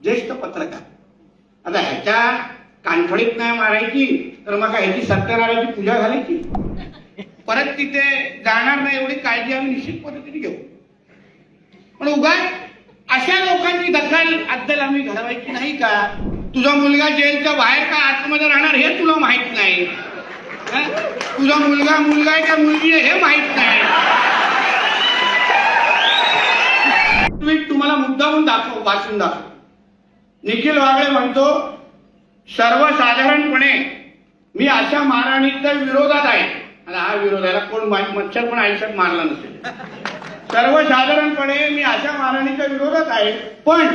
ज्येष्ठ पत्रकार. आता ह्याच्या कानफडीत नाही मारायची तर मग ह्याची सत्यनारायणाची पूजा घालायची, परत तिथे जाणार नाही एवढी काळजी आम्ही निश्चित पद्धतीने घेऊ. पण उगाच अशा लोकांची दखल अद्दल आम्ही घडवायची नाही का? तुझा मुलगा जेलच्या बाहेर का आतमध्ये राहणार हे तुला माहित नाही, तुझा मुलगा आहे का मुलगी आहे हे माहित नाही. तुम्हाला मुद्दाहून वाचून दाखव. निखिल वागळे म्हणतो, सर्वसाधारणपणे मी अशा मारहाणीच्या विरोधात आहे. आता हा विरोधाला कोण मच्छर पण आयुष्यात मारला नसेल. सर्वसाधारणपणे मी अशा मारहाणीच्या विरोधात आहे, पण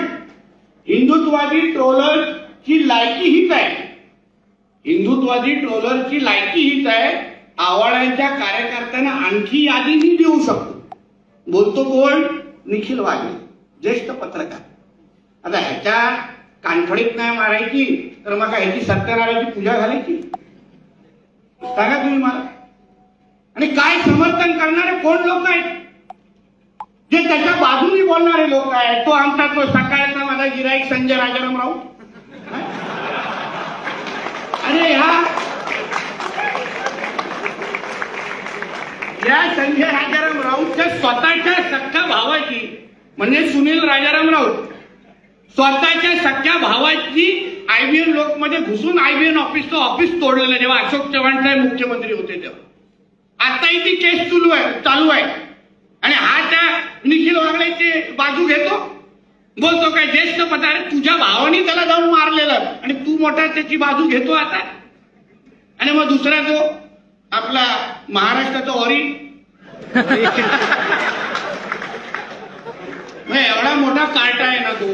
हिंदुत्ववादी ट्रोलरची लायकी हीच आहे. हिंदुत्ववादी ट्रोलरची लायकी हीच आहे. आव्हाडांच्या कार्यकर्त्यांना आणखी यादी मी देऊ शकतो. बोलतो कोण? निखिल वागळे, ज्येष्ठ पत्रकार. आता ह्याच्या कानफडीत नाही मारायची तर मग ह्याची सत्यनारायणाची पूजा घालायची, सांगा तुम्ही मला. आणि काय समर्थन करणारे कोण लोक आहेत जे त्याच्या बाजूने बोलणारे लोक आहेत? तो आमचा तो सकाळचा माझा गिराईक संजय राजाराम राऊत. अरे या संजय राजाराम राऊतच्या स्वतःच्या सख्या भावाची, म्हणजे सुनील राजाराम राऊत स्वतःच्या सख्या भावाची IBN लोकमध्ये घुसून IBN ऑफिसचं ऑफिस तोडलेलं जेव्हा अशोक चव्हाण साहेब मुख्यमंत्री होते तेव्हा. आताही ती केस चालू आहे. आणि हा त्या निखिल वागळेची बाजू घेतो, बोलतो काय ज्येष्ठ पत्रकार, तुझ्या भावाने त्याला जाऊन मारलेलं आणि तू मोठा त्याची बाजू घेतो आता. आणि मग दुसरा जो आपला महाराष्ट्राचा ऑरी एवढा मोठा कार्ट आहे ना तो,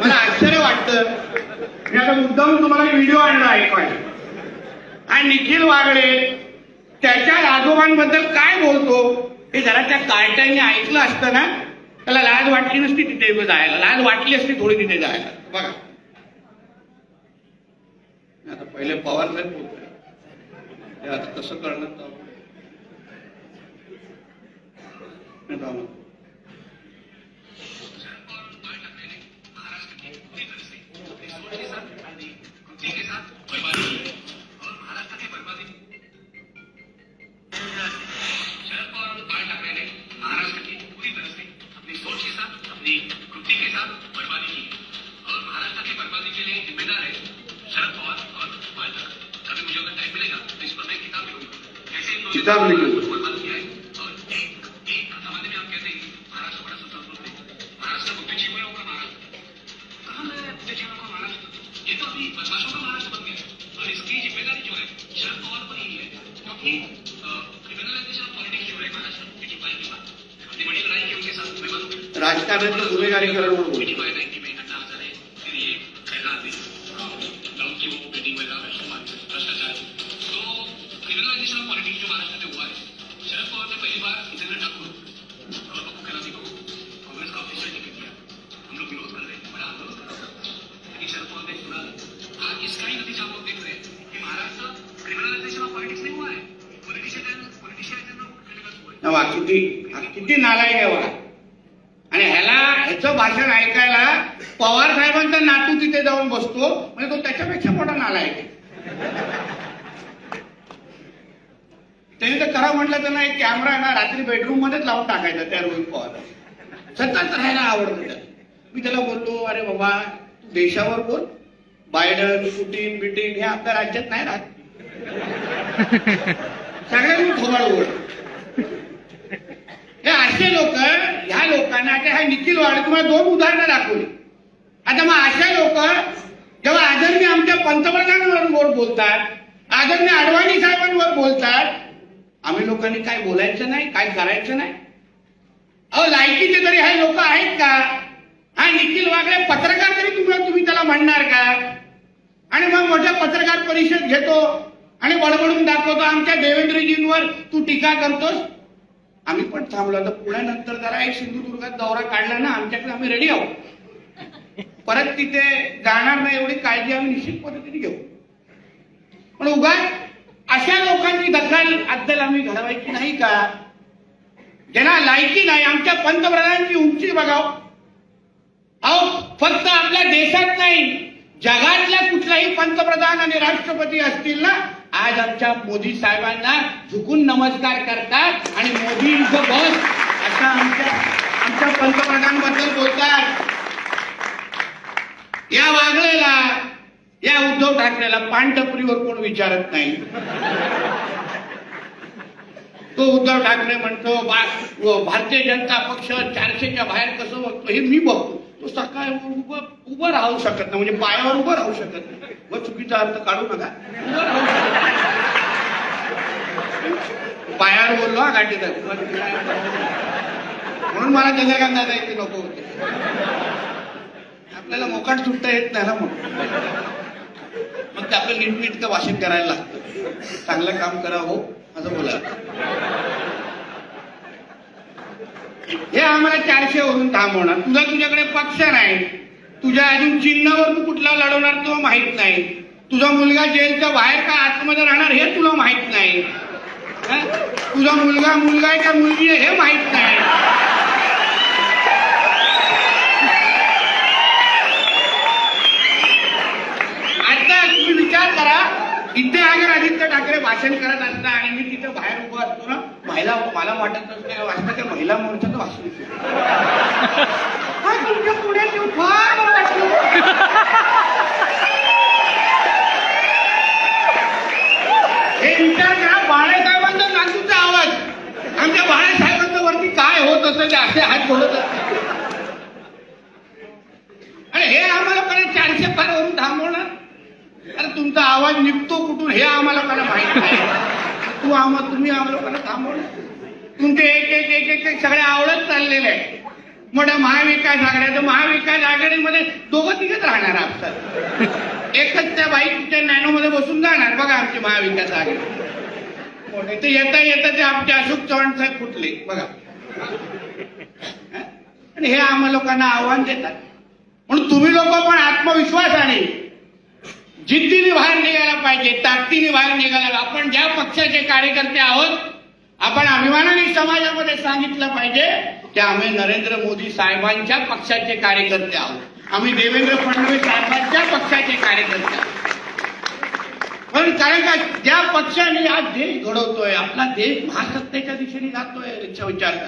मला आश्चर्य वाटतं. मी आता मुद्दाम तुम्हाला व्हिडिओ आणला ऐकवायला. आणि निखिल वागळे त्याच्या आजोबांबद्दल काय बोलतो हे जरा त्या कार्टाने ऐकलं असतं ना, त्याला लाज वाटली नसती तिथे जायला. लाज वाटली असती थोडी तिथे जायला. बघा आता पहिले पवार साहेब बोलतोय, आता कसं करणार? किताब लिखी राजकारणाची गुन्हेगारी करणं किती नालायक आहे बघा. आणि ह्याचं भाषण ऐकायला पवार साहेबांचा नातू तिथे जाऊन बसतो, म्हणजे तो त्याच्यापेक्षा मोठा नालायक आहे. त्याने तर खरं म्हटलं तर ना, एक कॅमेरा ना रात्री बेडरूम मध्येच लावून टाकायचा त्या रोहित पवार. सतत राहायला आवडतं. मी त्याला बोललो, अरे बाबा तू देशावर बोल, बायडन पुटिन बिटिन हे आपल्या राज्यात नाही राहत. सगळ्यांनी थोबाड ओढ. हे असे लोक, ह्या लोकांना आता ह्या निखिल वागळे तुम्हाला 2 उदाहरणं दाखवली. आता मग अशा लोक जेव्हा आदरणीय आमच्या पंतप्रधानांवर बोलतात, आदरणीय अडवाणी साहेबांवर बोलतात, आम्ही लोकांनी काय बोलायचं नाही, काय करायचं नाही? अहो लायकीचे तरी हे लोक आहेत का? हा निखिल वागळे पत्रकार तरी तुम्ही त्याला म्हणणार का? आणि मग मोठ्या पत्रकार परिषद घेतो आणि बडबडून दाखवतो, आमच्या देवेंद्रजींवर तू टीका करतोस. आम्ही पण थांबलो. आता पुण्यानंतर जरा एक सिंधुदुर्गात दौरा काढला ना, आमच्याकडे आम्ही रेडी आहोत. परत तिथे जाणार नाही एवढी काळजी आम्ही निश्चित पद्धतीने घेऊ. पण उगाच अशा लोकांची दखल अद्दल आम्ही घडवायची नाही का? ज्यांना लायकी नाही. आमच्या पंतप्रधानांची उंची बघाव. अहो फक्त आपल्या देशात नाही, जगातल्या कुठलाही पंतप्रधान आणि राष्ट्रपती असतील ना, आज आमच्या मोदी साहेबांना झुकून नमस्कार करतात आणि मोदी इज द बॉस असा आमच्या पंतप्रधानांबद्दल बोलतात. या वागळेला, या उद्धव ठाकरेला पानटपरीवर कोण विचारत नाही. तो उद्धव ठाकरे म्हणतो भारतीय जनता पक्ष 400च्या बाहेर कसं बघतो हे मी बघतो. तो सकाळी उभं राहू शकत नाही, म्हणजे पायावर उभं राहू शकत नाही. व चुकीचा अर्थ काढू नका, पायावर बोललो हा गाठीदार, म्हणून मला चंद्रकांत दादा इथे नको होते. आपल्याला मोकाट सुटता येत नाही ना, मग ते आपलं नीटनेटकं भाषण करायला लागतं. चांगलं काम करा हो असं बोला. हे आम्हाला 400 वरून थांबवणार. तुझ्याकडे पक्ष नाही, तुझ्या अजून चिन्हावर तू कुठला लढवणार तुला माहित नाही. तुझा मुलगा जेलच्या बाहेर का आतमध्ये राहणार हे तुला माहित नाही. तुझा मुलगा आहे का मुलगी आहे हे माहित नाही. आता तुम्ही विचार करा, इथे अगर आदित्य ठाकरे भाषण करत असता आणि मी तिथे बाहेर उभा असतो ना, मला वाटत असतं त्या महिला मोर्चाचं भाषण तुमच्या पुढे फार हे विचार करा. बाळासाहेबांचा नातूचा आवाज, आमच्या बाळासाहेबांच्या वरती काय होत असेल ते असे हात जोडत असते. आणि हे आम्हाला परत 400 पार वरून थांबवणार. अरे तुमचा आवाज निघतो कुठून हे आम्हाला मला माहित नाही. तुम्ही आम्हाला लोकांना थांबवणार. तुमचे एक सगळे आवडत चाललेले आहे. मोठ्या महाविकास आघाड्या, महाविकास आघाडीमध्ये 2-3 राहणार असतात. एकच त्या बाई तिच्या नॅनोमध्ये बसून जाणार. बघा आमची महाविकास आघाडी मोठे ते येता ते आमचे अशोक चव्हाण साहेब फुटले बघा. आणि हे आम्हा लोकांना आव्हान देतात. म्हणून तुम्ही लोक पण आत्मविश्वासाने, जिद्दीने बाहेर निघायला पाहिजे, ताकदीने बाहेर निघायला. आपण ज्या पक्षाचे कार्यकर्ते आहोत, आपण अभिमानाने समाजामध्ये सांगितलं पाहिजे की आम्ही नरेंद्र मोदी साहेबांच्या पक्षाचे कार्यकर्ते आहोत. आम्ही देवेंद्र फडणवीस साहेबांच्या पक्षाचे कार्यकर्ते आहोत. पण कारण का ज्या पक्षाने आज देश घडवतोय, आपला देश महासत्तेच्या दिशेने जातोय याचा विचार करा.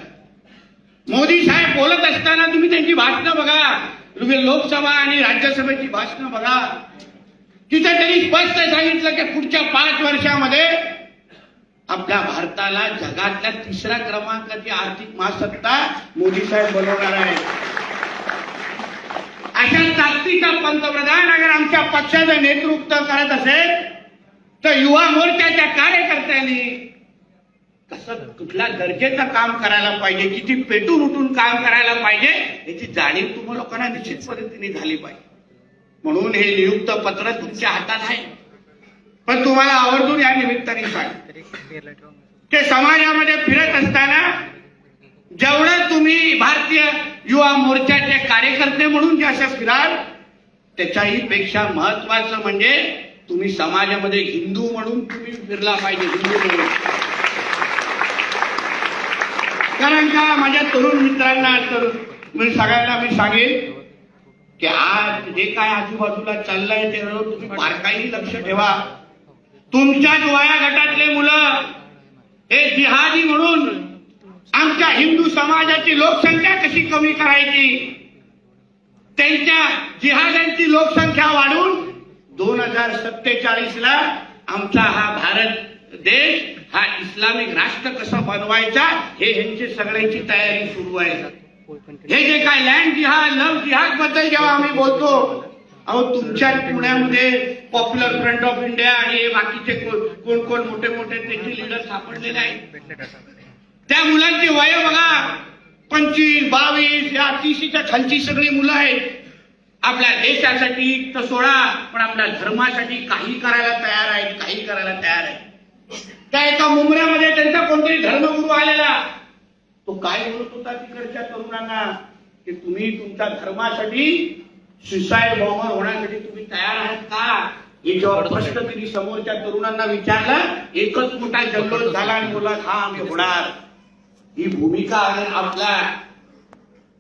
मोदी साहेब बोलत असताना तुम्ही त्यांची भाषणं बघा, लोकसभा आणि राज्यसभेची भाषणं बघा. तिथे त्यांनी स्पष्ट सांगितलं की पुढच्या 5 वर्षामध्ये आपल्या भारताला जगातल्या 3ऱ्या क्रमांकाची आर्थिक महासत्ता मोदी साहेब बनवणार आहे. अशा ताकदीचा पंतप्रधान अगर आमच्या पक्षाचं नेतृत्व करत असेल तर युवा मोर्चाच्या कार्यकर्त्यांनी कसं कुठल्या दर्जेचं काम करायला पाहिजे, किती पेटून उठून काम करायला पाहिजे याची जाणीव तुम्हा लोकांना निश्चित पद्धतीने झाली पाहिजे. म्हणून हे नियुक्त पत्र तुमच्या हातात आहे. पण तुम्हाला आवर्जून या निमित्ताने सांग ते समाजामध्ये फिरत असताना जेवढं तुम्ही भारतीय युवा मोर्चाचे कार्यकर्ते म्हणून जसं फिराल, त्याच्याही पेक्षा महत्वाचं म्हणजे तुम्ही समाजामध्ये हिंदू म्हणून तुम्ही फिरला पाहिजे. हिंदू म्हणून, कारण का माझ्या तरुण मित्रांना सगळ्यांना मी सांगेन की आज जे काय आजूबाजूला चाललंय ते तुम्ही बारकाईने लक्ष ठेवा. तुमच्याच वया गटातले मुलं हे जिहादी म्हणून आमच्या हिंदू समाजाची लोकसंख्या कशी कमी करायची, त्यांच्या जिहाद्यांची लोकसंख्या वाढून 2047ला आमचा हा भारत देश हा इस्लामिक राष्ट्र कसा बनवायचा हे ह्यांची सगळ्यांची तयारी सुरू आहे. हे जे काय लँड जिहाद, लव्ह जिहाद बद्दल जेव्हा आम्ही बोलतो, अहो तुमच्या पुण्यामध्ये पॉप्युलर फ्रंट ऑफ इंडिया आणि बाकीचे कोण कोण मोठे मोठे त्याचे लीडर सापडलेले आहेत. त्या मुलांची वय बघा 25, 22 या 30च्या खालची सगळी मुलं आहेत. आपल्या देशासाठी तर सोडा, पण आपल्या धर्मासाठी काही करायला तयार आहेत, काही करायला तयार आहेत. त्या एका मुंबऱ्यामध्ये त्यांचा कोणतरी धर्मगुरू आलेला, तो काय बोलत होता तिकडच्या तरुणांना की तुम्ही तुमच्या धर्मासाठी सुसाईड बॉम्बर होण्यासाठी तुम्ही तयार आहात का? हे जेव्हा प्रश्न त्यांनी समोरच्या तरुणांना विचारला, एकच मोठा जल्लोष झाला आणि बोला हा आम्ही होणार. ही भूमिका आपला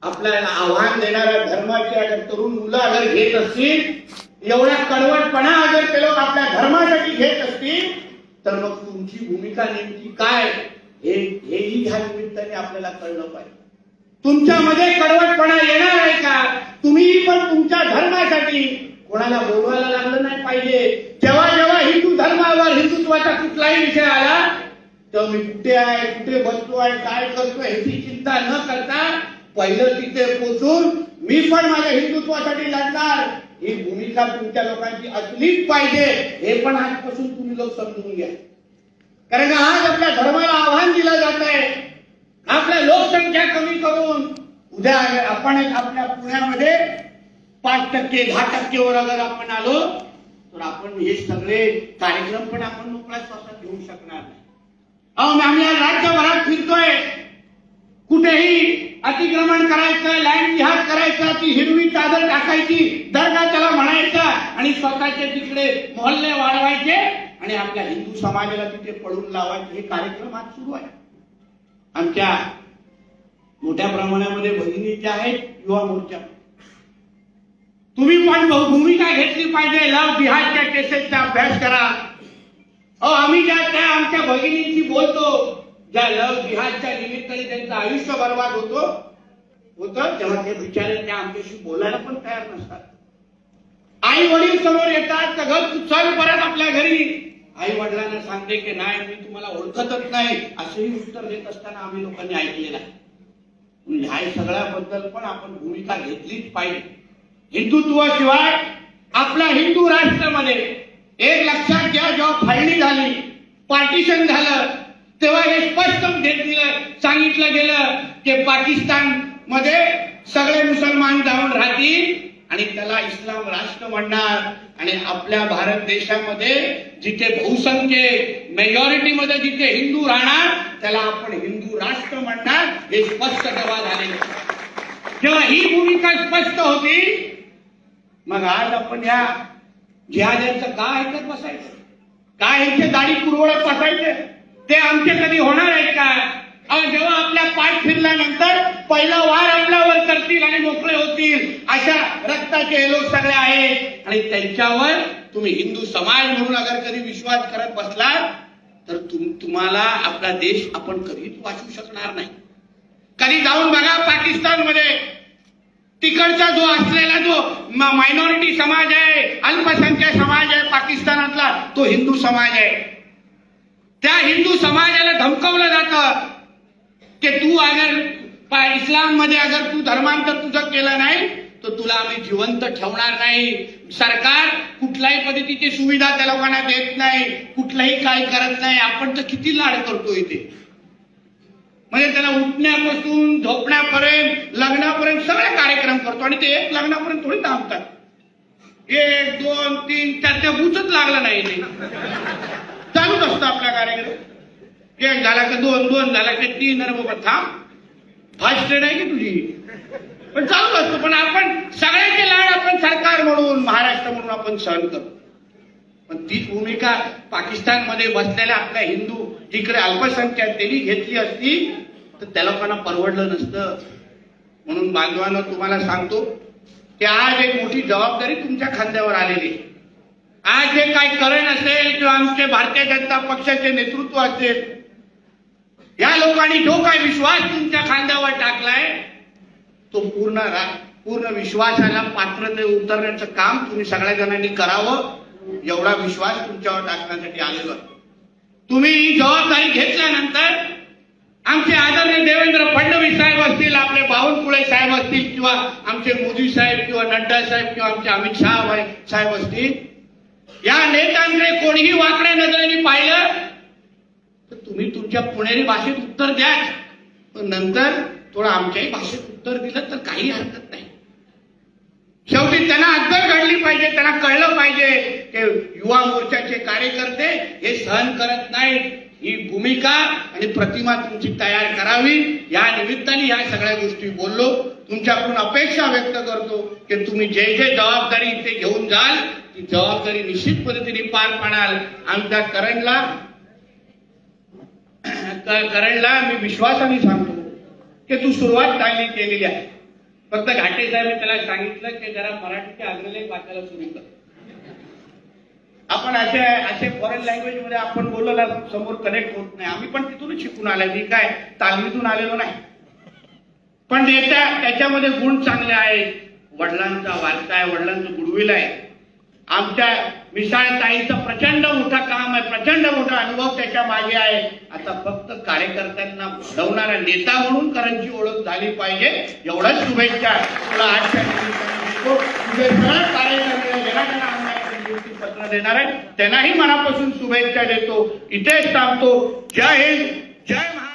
आपल्याला आव्हान देणाऱ्या धर्माची अगर तरुण मुलं अगर घेत असतील, एवढा कडवटपणा अगर ते लोक आपल्या धर्मासाठी घेत असतील, तर मग तुमची भूमिका नेमकी काय हेही ह्या निमित्ताने आपल्याला कळलं पाहिजे. तुमच्यामध्ये कडवटपणा येणार आहे का? तुम्ही पण तुमच्या धर्मासाठी कोणाला बोलवायला लागलं नाही पाहिजे. जेव्हा जेव्हा हिंदू धर्मावर हिंदुत्वाचा कुठलाही विषय आला तेव्हा मी कुठे आहे, कुठे बसतो आहे, काय करतोय ह्याची चिंता न करता पहिलं तिथे पोहोचून मी पण माझ्या हिंदुत्वासाठी लढणार, ही भूमिका तुमच्या लोकांची असलीच पाहिजे. हे पण आजपासून तुम्ही लोक समजून घ्या. कारण आज आपल्या धर्माला आव्हान दिलं जात आहे, आपल्या लोकसंख्या कमी करून उद्या आपण आपल्या पुण्यामध्ये 5%, 10% अगर आपण आलो तर आपण हे सगळे कार्यक्रम पण आपण मोकळ्या श्वासात घेऊ शकणार नाही. आम्ही राज्यभरात फिरतोय, कुठेही अतिक्रमण करायचं, लँड जिहाद करायचा, ती हिरवी चादर टाकायची, दर्गा त्याला म्हणायचा आणि स्वतःचे तिकडे मोहल्ले वाढवायचे आणि आपल्या हिंदू समाजाला तिथे पळून लावायचे. हे कार्यक्रम आज सुरू आहे. आमच्या मोठ्या प्रमाणामध्ये भगिनी ज्या आहेत युवा मोर्चा, तुम्ही पण भूमिका घेतली पाहिजे. लव जिहादच्या केसेसचा अभ्यास करा. आम्ही ज्या आमच्या भगिनींशी बोलतो, ज्या लव जिहादच्या निमित्ताने त्यांचं आयुष्य बर्बाद होतं तेव्हा ते बिचारे त्या आमच्याशी बोलायला पण तयार नसतात. आई वडील समोर येतात, सगळं चल परत आपल्या घरी. आई वडिलांना सांगते की नाही मी तुम्हाला ओळखतच नाही, असंही उत्तर देत असताना आम्ही लोकांनी ऐकलेलं आहे. ह्या सगळ्याबद्दल पण आपण भूमिका घेतलीच पाहिजे. हिंदुत्वाशिवाय आपल्या हिंदू राष्ट्रामध्ये एक लक्षात घ्या, जेव्हा फाळणी झाली, पार्टिशन झालं, तेव्हा हे स्पष्ट सांगितलं गेलं की पाकिस्तान मध्ये सगळे मुसलमान जाऊन राहतील आणि त्याला इस्लाम राष्ट्र म्हणणार आणि आपल्या भारत देशामध्ये जिथे बहुसंख्य मेजॉरिटीमध्ये जिथे हिंदू राहणार त्याला आपण हिंदू राष्ट्र म्हणणार. हे स्पष्ट तेव्हा झालेलं. जेव्हा ही भूमिका स्पष्ट होती, मग आज आपण या जिहाद्यांचं का ऐकत बसायचं? काय ह्यांचे दाढी कुरवडत बसायचे? ते आमचे कधी होणार आहेत का? जेव्हा आपल्या पाठ फिरल्यानंतर पहिला वार आपल्यावर करतील आणि मोकळे होतील, अशा रक्ताचे लोक सगळे आहेत आणि त्यांच्यावर तुम्ही हिंदू समाज म्हणून अगर कधी विश्वास करत बसला तर तुम्हाला आपला देश आपण कधीच वाचवू शकणार नाही. कधी जाऊन बघा पाकिस्तानमध्ये, तिकडचा जो असलेला जो मायनॉरिटी समाज आहे, अल्पसंख्याक समाज आहे पाकिस्तानातला, तो हिंदू समाज आहे. त्या हिंदू समाजाला धमकवलं जातं की तू अगर इस्लाम मध्ये अगर तू धर्मांतर तुझं केलं नाही तर तुला आम्ही जिवंत ठेवणार नाही. सरकार कुठल्याही पद्धतीची सुविधा त्या लोकांना देत नाही, कुठलंही काय करत नाही. आपण तर किती लाड करतो इथे, म्हणजे त्याला उठण्यापासून झोपण्यापर्यंत लग्नापर्यंत सगळे कार्यक्रम करतो आणि ते एक लग्नापर्यंत थोडी थांबतात. 1, 2, 3, 4 त्या बुचच लागला नाही, चालूच असतो आपला कार्यक्रम. 1 झाला का 2, 2 झाला का 3, अरे बाबा थांब, फास्ट ट्रेन आहे की तुझी, पण चालूच असतो. पण आपण सगळ्यांचे लाड आपण सरकार म्हणून, महाराष्ट्र म्हणून आपण सहन करतो. पण तीच भूमिका पाकिस्तानमध्ये बसलेल्या आपल्या हिंदू जिकडे अल्पसंख्याक त्यांनी घेतली असती तर त्या लोकांना परवडलं नसतं. म्हणून बांधवांनो तुम्हाला सांगतो की आज एक मोठी जबाबदारी तुमच्या खांद्यावर आलेली. आज जे काही करण असेल किंवा आमचे भारतीय जनता पक्षाचे नेतृत्व असेल, या लोकांनी जो काही विश्वास तुमच्या खांद्यावर टाकलाय तो पूर्ण विश्वासाला पात्रते उतरण्याचं काम तुम्ही सगळ्या जणांनी करावं. एवढा विश्वास तुमच्यावर टाकण्यासाठी आलेलो आहे. तुम्ही ही जबाबदारी घेतल्यानंतर आमचे आदरणीय देवेंद्र फडणवीस साहेब असतील, आपले बावनकुळे साहेब असतील किंवा आमचे मोदी साहेब किंवा नड्डा साहेब किंवा आमचे अमित शहा साहेब असतील, या नेत्यांकडे कोणीही वाकड्या नजरेने पाहिलं तर तुम्ही तुमच्या पुणेरी भाषेत उत्तर द्या, पण नंतर थोडं आमच्याही भाषेत उत्तर दिलं तर काही हरकत नाही. शेवटी त्यांना अद्दल घडली पाहिजे, त्यांना कळलं पाहिजे की युवा मोर्चाचे कार्यकर्ते हे सहन करत नाहीत. ही भूमिका आणि प्रतिमा तुमची तयार करावी. या निमित्ताने या सगळ्या गोष्टी बोललो. तुमच्याकडून अपेक्षा व्यक्त करतो की तुम्ही जे जे जबाबदारी इथे घेऊन जाल ती जबाबदारी निश्चित पद्धतीने पार पाडाल. आमच्या करणला मी विश्वासाने सांगतो की तू सुरुवात चांगली केलेली आहे. फक्त घाटे साहेब त्याला सांगितलं की जरा मराठीचे अग्रलेख वाचायला सुरू कर. आपण असे फॉरेन लँग्वेज मध्ये आपण बोललो समोर कनेक्ट होत नाही. आम्ही पण तिथूनच शिकून आले, मी काय तालमीतून आलेलो नाही. पण त्याच्यामध्ये गुण चांगले आहेत. वडिलांचा वारसा आहे, वडिलांचं गुडविल आहे. आमच्या मिसाळताईचं प्रचंड मोठं काम आहे, प्रचंड मोठा अनुभव त्याच्या मागे आहे. आता फक्त कार्यकर्त्यांना घडवणारा नेता म्हणून करंजी ओळख झाली पाहिजे, एवढंच शुभेच्छा तुला आजच्या पत्र देणार आहे, त्यांनाही मनापासून शुभेच्छा देतो. इथेच थांबतो. जय हिंद, जय महाराष्ट्र.